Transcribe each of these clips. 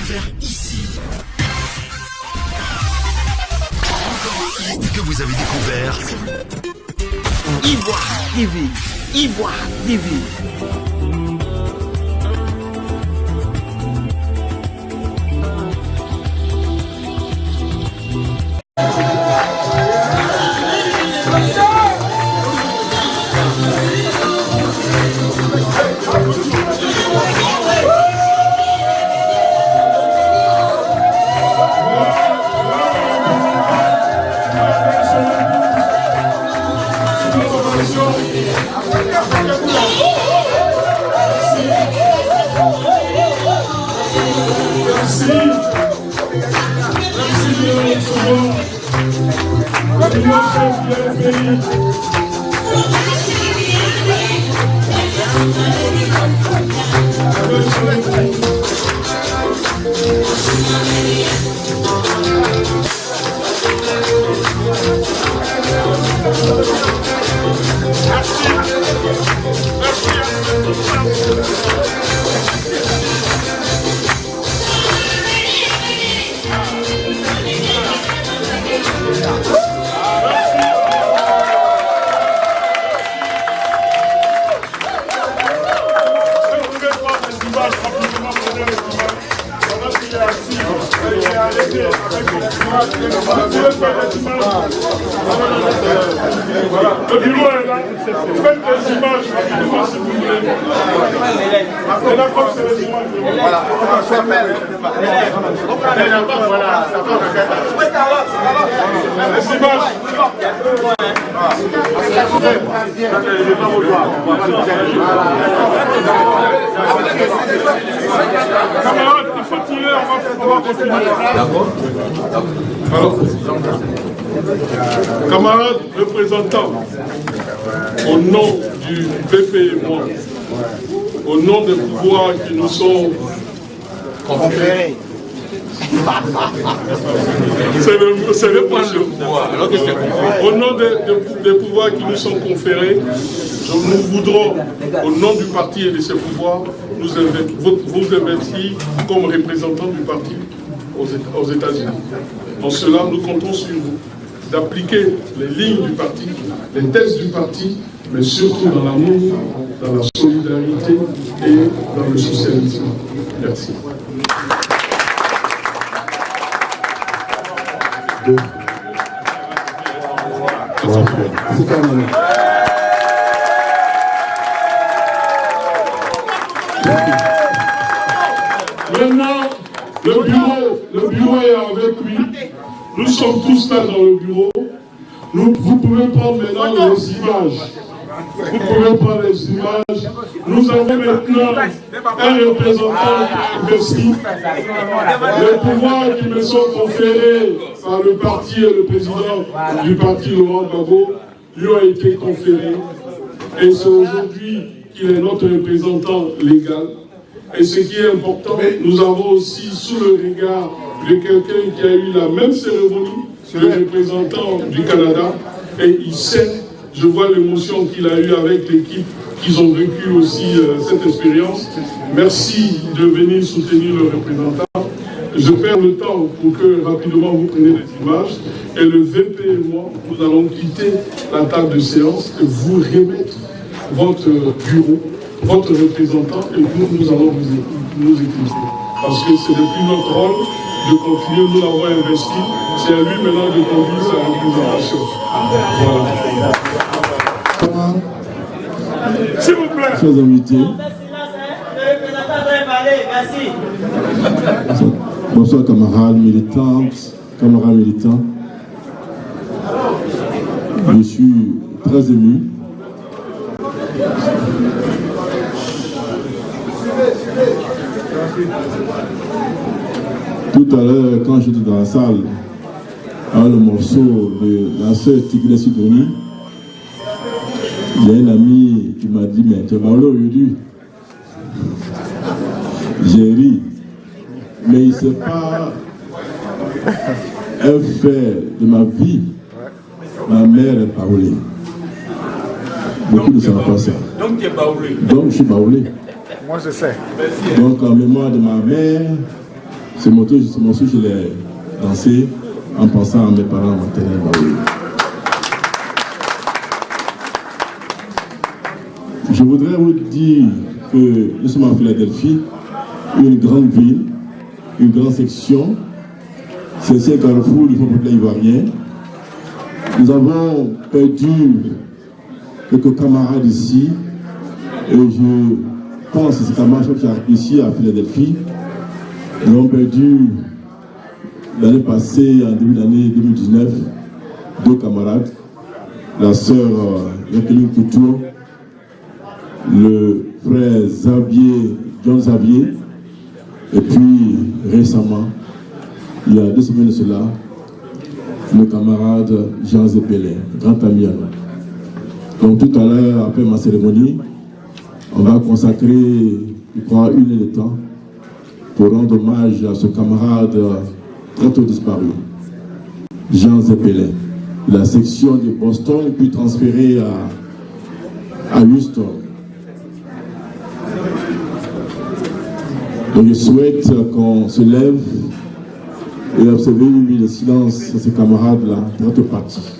découvert ici. Encore un hit que vous avez découvert. Ivoire TV. Ivoire TV. Le bureau est là. Faites des images rapidement si vous voulez. C'est là comme c'est les images. Voilà. Les images. Camarades, il faut tirer, on va continuer. D'accord. Alors, camarades représentants, au nom du BP et moi, au nom des pouvoirs qui nous sont conférés, c'est le point de pouvoir. Au nom des pouvoirs qui nous sont conférés, nous voudrons, au nom du parti et de ses pouvoirs, vous investir comme représentants du parti aux États-Unis. En cela, nous comptons sur vous d'appliquer les lignes du parti, les thèses du parti, mais surtout dans l'amour, dans la solidarité et dans le socialisme. Merci. Maintenant, le bureau est avec lui. Nous sommes tous là dans le bureau. Vous pouvez prendre maintenant les images. Vous pouvez prendre les images. Nous avons maintenant un représentant qui investit. Les pouvoirs qui me sont conférés par le parti et le président du parti, Laurent Gbagbo, lui ont été conférés. Et c'est aujourd'hui qu'il est notre représentant légal. Et ce qui est important, nous avons aussi sous le regard de quelqu'un qui a eu la même cérémonie, le représentant du Canada, et il sait, je vois l'émotion qu'il a eue avec l'équipe, qu'ils ont vécu aussi cette expérience. Merci de venir soutenir le représentant. Je perds le temps pour que rapidement vous preniez des images. Et le VP et moi, nous allons quitter la table de séance et vous remettre votre bureau, votre représentant, et nous allons nous écouter. Parce que c'est depuis notre rôle de continuer, nous l'avons investi. C'est à lui maintenant de conduire sa représentation. Voilà. S'il vous plaît. Chers invités. Bonsoir camarades militantes, camarades militants. Je suis très ému. Tout à l'heure, quand j'étais dans la salle, le morceau de la sœur Tigre Sidonie, il y a un ami qui m'a dit, mais tu vas là aujourd'hui. J'ai ri, mais il ne sait pas un fait de ma vie. Ma mère est baoulée. Beaucoup ne savent pas ça. Donc tu es baoulé. Donc je suis baoulé. Moi je sais. Donc en mémoire de ma mère, Ce morceau, je l'ai dansé en pensant à mes parents maternels. Je voudrais vous dire que nous sommes à Philadelphie, une grande ville, une grande section. C'est un carrefour du Front populaire ivoirien. Nous avons perdu quelques camarades ici, et je pense que ces camarades qui ici à Philadelphie. Nous avons perdu l'année passée, en début d'année 2019, 2 camarades, la sœur Jacqueline Couture, le frère John Xavier, et puis récemment, il y a 2 semaines de cela, le camarade Jean Zepelin, grand ami à nous. Donc tout à l'heure, après ma cérémonie, on va consacrer, je crois, 1 heure de temps pour rendre hommage à ce camarade très tôt disparu, Jean Zepelin, la section de Boston, puis transféré à Houston. Donc je souhaite qu'on se lève et observer une minute de silence à ces camarades-là, très partis.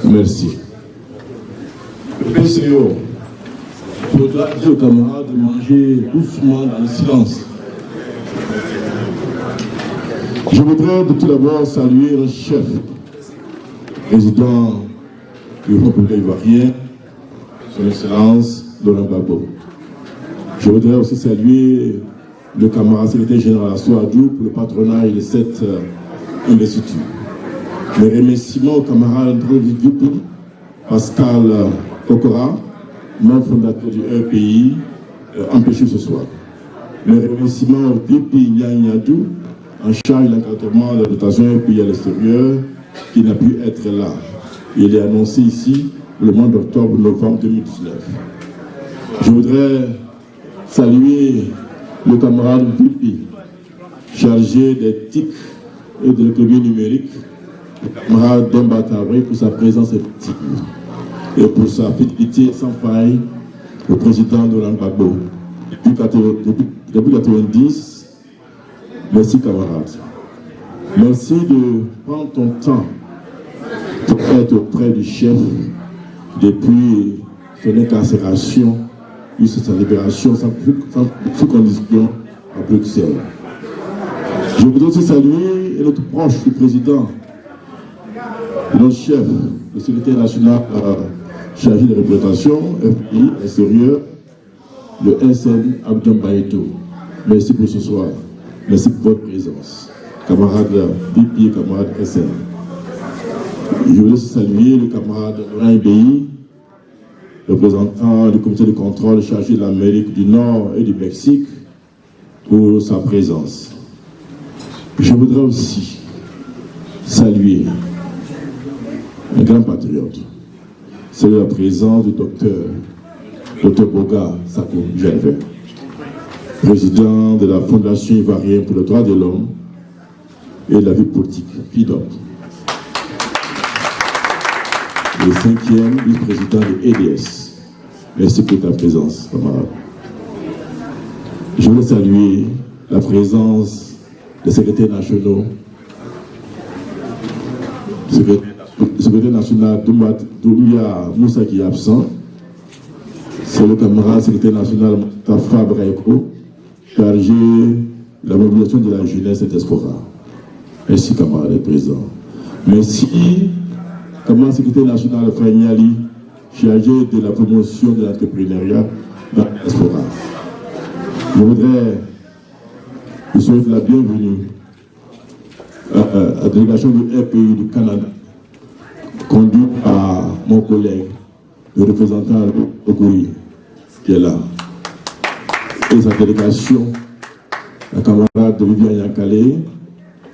Merci. Le PCO, il faudra dire aux camarades de manger doucement dans le silence. Je voudrais tout d'abord saluer le chef, président du Front populaire ivoirien, son Excellence Laurent Gbagbo. Je voudrais aussi saluer le camarade secrétaire général Assoadou pour le patronage de cette investiture. Mes remerciements au camarade Vipi, Pascal Kokora, membre fondateur du EPI, empêché ce soir. Mes remerciements au Vipi Nyanyadou, en charge de l'encadrement de la dotation EPI à l'extérieur, qui n'a pu être là. Il est annoncé ici le mois d'octobre-novembre 2019. Je voudrais saluer le camarade Vipi, chargé des TIC et de l'économie numérique, le camarade Demba Tabré pour sa présence effective et pour sa fidélité sans faille au président Laurent Gbagbo. Depuis 1990, merci camarade. Merci de prendre ton temps pour être auprès du chef depuis son incarcération jusqu'à sa libération sans condition à Bruxelles. Je voudrais aussi saluer notre proche du président, notre chef, le secrétaire national chargé de représentation, FPI, extérieur, le SN Abdon Baïto. Merci pour ce soir. Merci pour votre présence. Camarade BP et camarade SN. Je voudrais aussi saluer le camarade Laurent Ibéi, représentant du comité de contrôle chargé de l'Amérique du Nord et du Mexique, pour sa présence. Je voudrais aussi saluer un grand patriote, c'est la présence du docteur Boga Sako Gervais, président de la Fondation ivoirienne pour le droit de l'homme et la vie politique, FIDOP, le 5e vice-président de EDS. Merci pour ta présence, camarade. Je veux saluer la présence des secrétaires nationaux, le secrétaire national Doumbia Moussa qui est absent, c'est le camarade secrétaire national Tafa Braiko, chargé de la mobilisation de la jeunesse et des diaspora. Merci camarade le président. Merci camarade secrétaire national Franyali, chargé de la promotion de l'entrepreneuriat dans la diaspora. Je voudrais vous souhaiter la bienvenue à la délégation du RPI du Canada, conduite par mon collègue, le représentant Okuri, qui est là. Et sa délégation, la camarade de Viviane Yankale,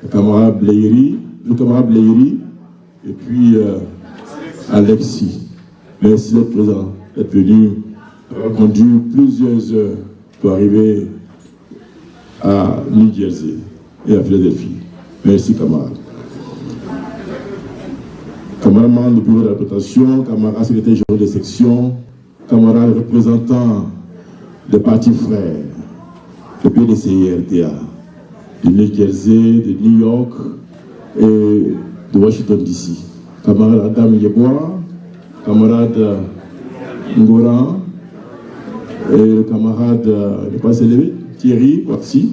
le camarade Bléiri, et puis Alexis. Merci d'être présent, d'être venu, avoir conduit plusieurs heures pour arriver à New Jersey et à Philadelphie. Merci camarades. camarades du bureau d'interprétation, camarades secrétaires généraux de section, camarades représentants des partis frères, de PDCI RTA, de New Jersey, de New York et de Washington DC. Camarades Adam Yebois, camarades Ngora, et le camarade, ne pas s'élever, Thierry Waxi.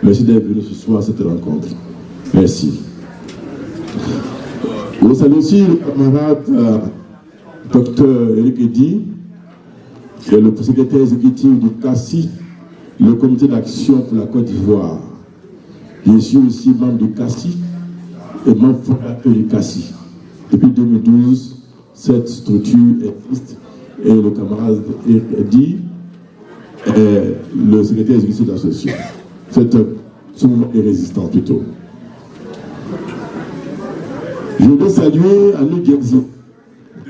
Merci d'être venu ce soir à cette rencontre. Merci. Je salue aussi le camarade Dr Eric Eddy, qui est le secrétaire exécutif du CACI, le comité d'action pour la Côte d'Ivoire. Je suis aussi membre du CACI et membre fondateur du CACI. Depuis 2012, cette structure existe et le camarade Eric Eddy est le secrétaire exécutif de l'association. Cette somme est résistante plutôt. Je voudrais saluer à New Jersey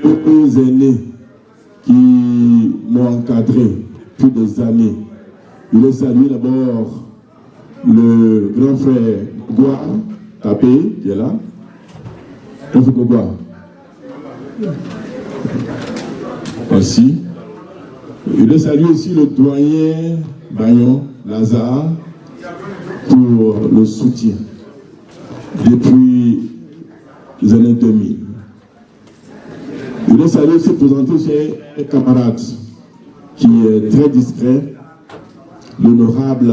deux aînés qui m'ont encadré depuis des années. Je voudrais saluer d'abord le grand frère Goua Tapé, qui est là. Merci. Je voudrais saluer aussi le doyen Bagnon Lazare pour le soutien depuis les années 2000. Je voudrais saluer aussi présenter aussi un camarade qui est très discret, l'honorable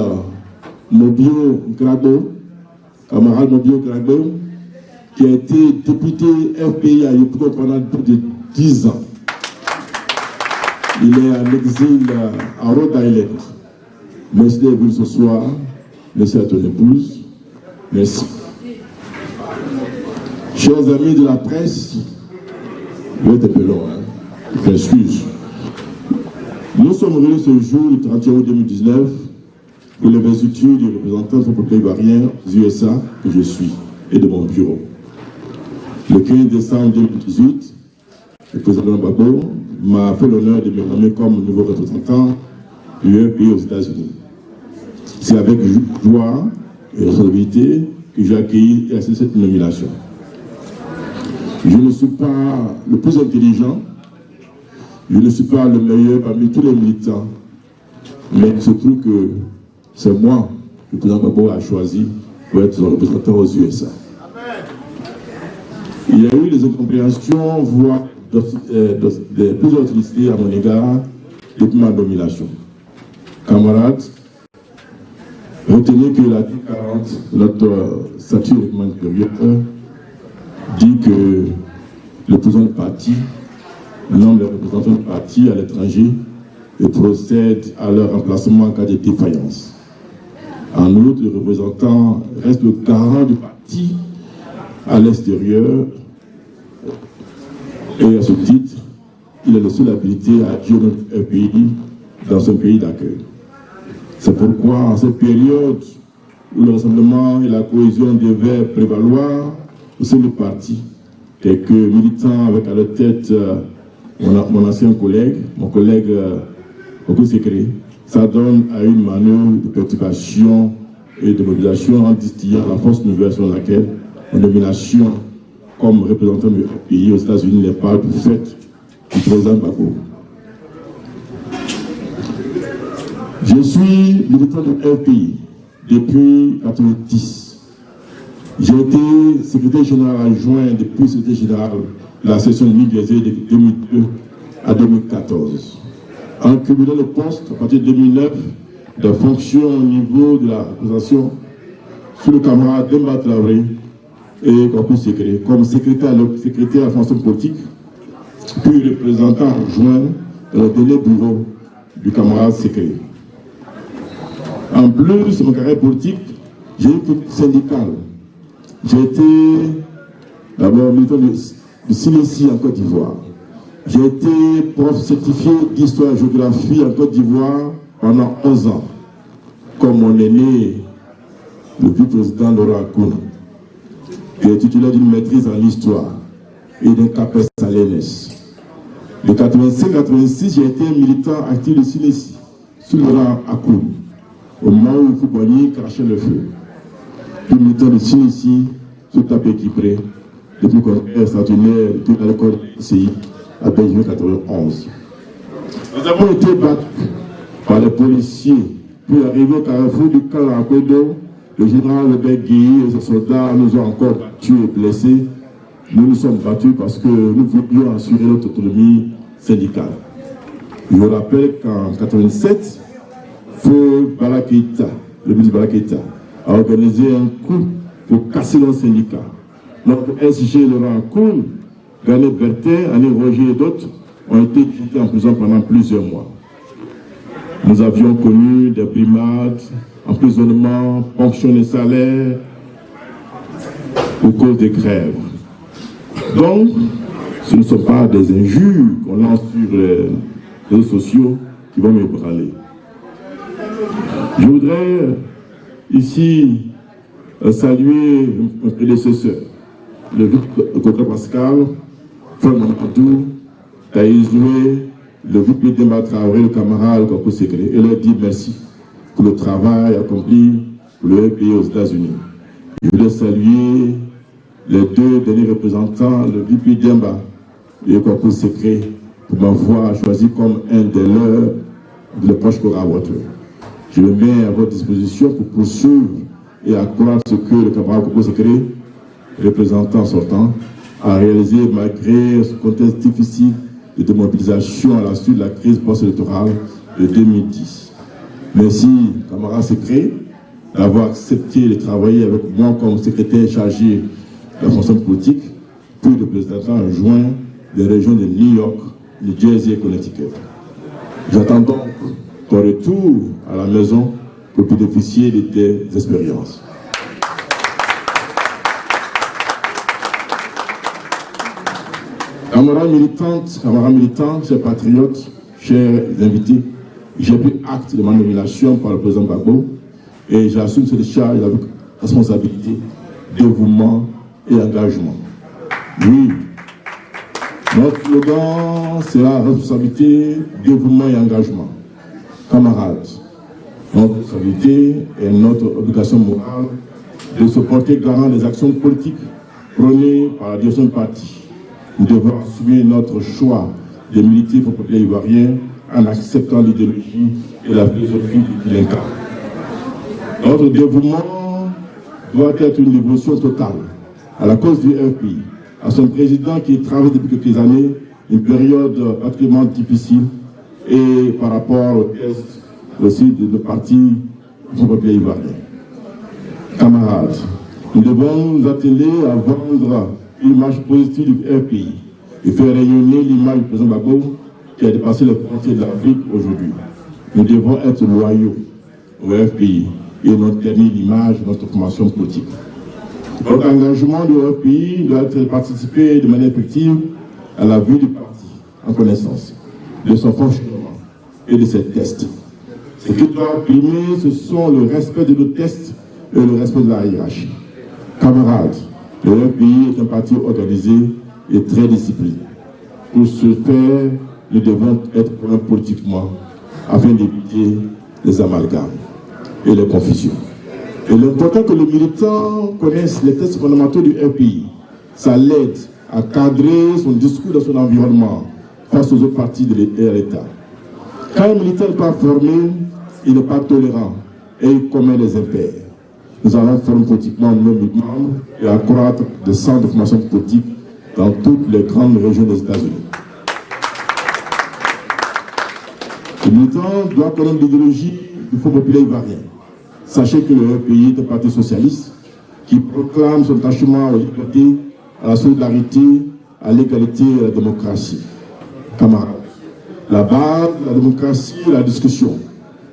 Mobio Grado, camarade Mobio Grado, qui a été député FPI à Yopougon pendant plus de 10 ans. Il est en exil à Rhode Island. Merci d'être venu ce soir. Merci à ton épouse. Merci. Chers amis de la presse, je vais être un peu long, je m'excuse. Nous sommes venus ce jour, le 31 août 2019, pour l'investiture du représentant du peuple ivoirien aux USA que je suis et de mon bureau. Le 15 décembre 2018, le président Gbagbo m'a fait l'honneur de me nommer comme nouveau représentant du pays aux États-Unis. C'est avec joie et responsabilité que j'ai accueilli et accepté cette nomination. Je ne suis pas le plus intelligent, je ne suis pas le meilleur parmi tous les militants, mais il se trouve que c'est moi que le président Gbagbo a choisi pour être son représentant aux USA. Il y a eu des incompréhensions, voire plusieurs hostilités à mon égard depuis ma nomination. Camarades, retenez que l'article 40 de notre statut de règlement intérieur dit que le président du parti nomme les représentants du parti à l'étranger et procède à leur remplacement en cas de défaillance. En outre, le représentant reste le garant du parti à l'extérieur et à ce titre, il est le seul habilité à diriger un pays dans son pays d'accueil. C'est pourquoi, en cette période où le rassemblement et la cohésion devaient prévaloir au sein du parti, quelques militants avec à leur tête mon ancien collègue, mon collègue Oku Sekre, ça donne à une manœuvre de perturbation et de mobilisation en distillant la force nouvelle sur laquelle ma nomination comme représentant du pays aux États-Unis n'est pas du fait du président Gbagbo. Je suis militant du FPI depuis 1990. J'ai été secrétaire général adjoint depuis secrétaire général de la section de New Jersey de 2002 à 2014. En cumulant le poste à partir de 2009 de fonctions au niveau de la représentation sous le camarade Demba Traoré et comme secrétaire à la fonction politique, puis représentant adjoint dans le dernier bureau du camarade Sekre. En plus de mon carrière politique, j'ai été syndical. J'ai été d'abord militant de Silésie en Côte d'Ivoire. J'ai été prof certifié d'histoire et géographie en Côte d'Ivoire pendant 11 ans, comme mon aîné, le vice-président Laurent Akoun, qui est titulaire d'une maîtrise en histoire et d'un CAPES à l'ENS. De 1985-1986, j'ai été militant actif de Silésie, sous Laurent Akoun, au moment où Fouboigny crachait le feu. Puis militant de Silésie, sous Tapé Kipré, depuis qu'on est stationnaire à l'école CI à Belgique 91. Nous avons été battus par les policiers, puis arrivé au carrefour du camp à Kodo, le général Robert Guilly et ses soldats nous ont encore battus et blessés. Nous nous sommes battus parce que nous voulions assurer notre autonomie syndicale. Je vous rappelle qu'en 1987, Feu Balakita, le ministre Balakita, a organisé un coup pour casser nos syndicats. Notre SG Laurent Koun, Ganet Bertin, Annie Roger et d'autres ont été jetés en prison pendant plusieurs mois. Nous avions connu des brimades, emprisonnements, ponctions de salaire pour cause des grèves. Donc, ce ne sont pas des injures qu'on lance sur les réseaux sociaux qui vont m'ébranler. Je voudrais ici saluer mon prédécesseur, le Coca Pascal, Fred Mamadou, Taïzoué, le VP Demba Traoré, le camarade Coco Secret, et leur dire merci pour le travail accompli pour le pays aux États-Unis. Je voudrais saluer les deux derniers représentants, le VP Demba et Coco Secret, pour m'avoir choisi comme un de leurs proches collaborateurs. Je me mets à votre disposition pour poursuivre et accroître ce que le camarade Coco Secret, représentant sortant, a réalisé malgré ce contexte difficile de démobilisation à la suite de la crise post-électorale de 2010. Merci, camarade Secret, d'avoir accepté de travailler avec moi comme secrétaire chargé de la fonction politique, puis de représentant en juin des régions de New York, New Jersey et Connecticut. J'attends donc ton retour à la maison pour bénéficier de tes expériences. Camarades militants, chers patriotes, chers invités, j'ai pris acte de ma nomination par le président Gbagbo et j'assume cette charge avec responsabilité, dévouement et engagement. Oui, notre slogan sera responsabilité, dévouement et engagement. Camarades, notre responsabilité et notre obligation morale de se porter garant des actions politiques prônées par la direction du parti. Nous devons assumer notre choix de militer pour le peuple ivoirien en acceptant l'idéologie et la philosophie du Linka. Notre dévouement doit être une dévotion totale à la cause du FPI, à son président qui traverse depuis quelques années une période particulièrement difficile et par rapport au test aussi de parti du peuple ivoirien. Camarades, nous devons nous atteler à vendre une image positive du FPI et faire rayonner l'image du président Gbagbo qui a dépassé les frontières de l'Afrique aujourd'hui. Nous devons être loyaux au FPI et non ternir l'image de notre formation politique. Notre engagement du FPI doit être de participer de manière effective à la vie du parti en connaissance de son fonctionnement et de ses tests. Ce qui doit primer, ce sont le respect de nos tests et le respect de la hiérarchie. Camarades, le FPI est un parti organisé et très discipliné. Pour ce faire, nous devons être prêts politiquement afin d'éviter les amalgames et les confusions. Et l'important que le militant connaisse les textes fondamentaux du FPI, ça l'aide à cadrer son discours dans son environnement face aux autres partis de l'État. Quand un militant n'est pas formé, il n'est pas tolérant et il commet les impairs. Nous allons former politiquement nos membres et accroître des centres de formation politique dans toutes les grandes régions des États-Unis. Le militant doit connaître l'idéologie du Front populaire ivoirien. Sachez que le pays est un parti socialiste qui proclame son attachement aux libertés, à la solidarité, à l'égalité et à la démocratie. Camarades, la base de la démocratie est la discussion.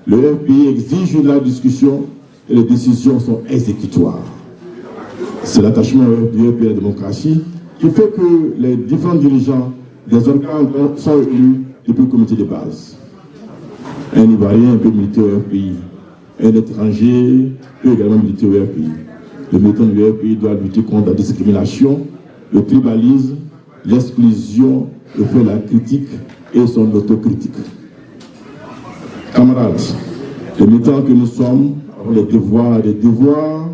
Le FPI exige la discussion et les décisions sont exécutoires. C'est l'attachement du FPI à la démocratie qui fait que les différents dirigeants des organes sont élus depuis le comité de base. Un Ivoirien peut militer au FPI. Un étranger peut également militer au FPI. Le militant du FPI doit lutter contre la discrimination, le tribalisme, l'exclusion, et faire la critique et son autocritique. Camarades, les militants que nous sommes avons les devoirs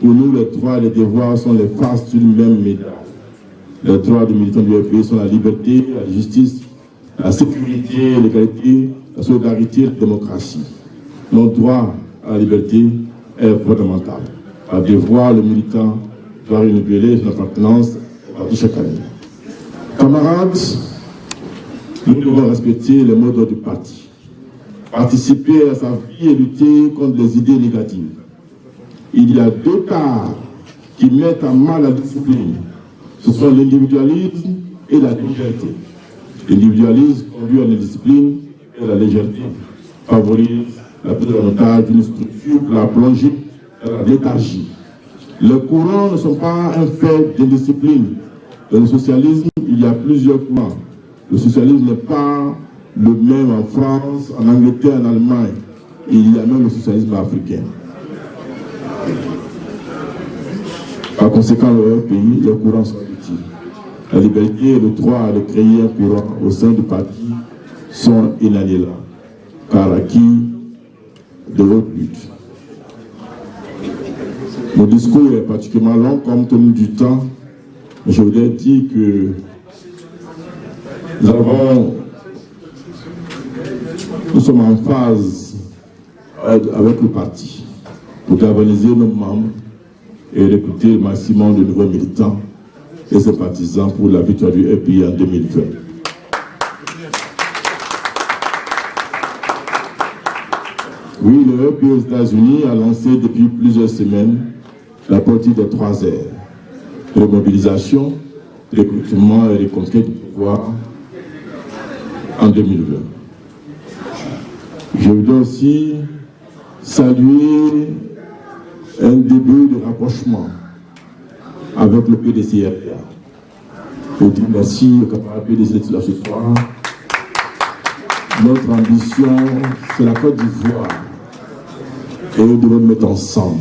Pour nous, les droits et les devoirs sont les faces d'une même médaille. Les droits des militants du FPI sont la liberté, la justice, la sécurité, l'égalité, la solidarité et la démocratie. Notre droit à la liberté est fondamental. Par devoir, le militant doit renouveler son appartenance à chaque année. Camarades, nous devons respecter les mots d'ordre du parti, participer à sa vie et lutter contre les idées négatives. Il y a deux cas qui mettent à mal la discipline. Ce sont l'individualisme et la légèreté. L'individualisme conduit à l'indiscipline et la légèreté favorise la prise en otage d'une structure pour la plonger dans la léthargie. Les courants ne sont pas un fait d'indiscipline. Dans le socialisme, il y a plusieurs courants. Le socialisme n'est pas le même en France, en Angleterre, en Allemagne. Il y a même le socialisme africain. Par conséquent, dans leur pays, les courants sont utiles. La liberté et le droit de créer un courant au sein du parti sont inaliénables, car acquis de votre lutte. Mon discours est particulièrement long compte tenu du temps. Je voudrais dire que nous sommes en phase avec le parti pour galvaniser nos membres et recruter le maximum de nouveaux militants et sympathisants pour la victoire du FPI en 2020. Oui, le FPI aux États-Unis a lancé depuis plusieurs semaines la politique des 3 R. Remobilisation, recrutement et reconquête du pouvoir en 2020. Je voudrais aussi saluer un début de rapprochement avec le PDCRA. Je dis merci au camarade PDC ce soir. Notre ambition, c'est la Côte d'Ivoire. Et nous devons nous mettre ensemble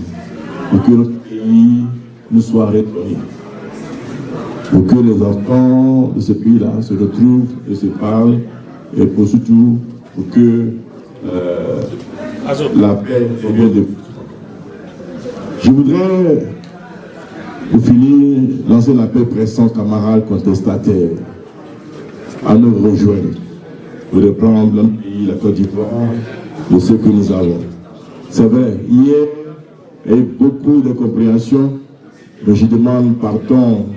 pour que notre pays nous soit redonné. Pour que les enfants de ce pays-là se retrouvent et se parlent. Et pour surtout, pour que la paix revienne de vous. Je voudrais, pour finir, lancer un appel pressant, camarades contestataires, à nous rejoindre pour reprendre notre pays, la Côte d'Ivoire, de ce que nous avons. C'est vrai, hier, il y a eu beaucoup de compréhension, mais je demande pardon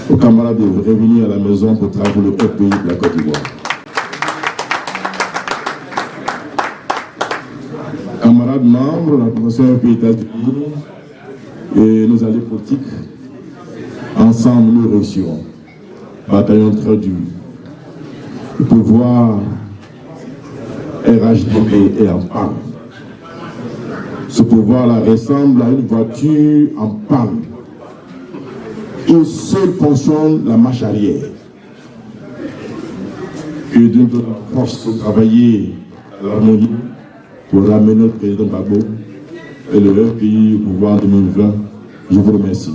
aux camarades de revenir à la maison pour travailler le pays de la Côte d'Ivoire. Camarades membres de la Commission des États-Unis et nos alliés politiques, ensemble nous réussirons. Bataillon très dur. Le pouvoir RHDP est en panne. Ce pouvoir-là ressemble à une voiture en panne. Une seule fonctionne la marche arrière. Que d'une force pour travailler à l'harmonie pour ramener notre président Gbagbo et le FPI au pouvoir en 2020. Je vous remercie.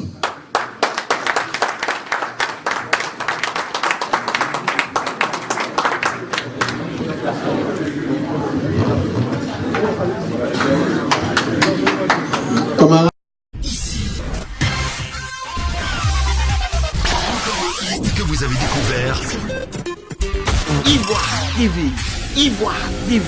Que vous avez découvert Ivoire TV.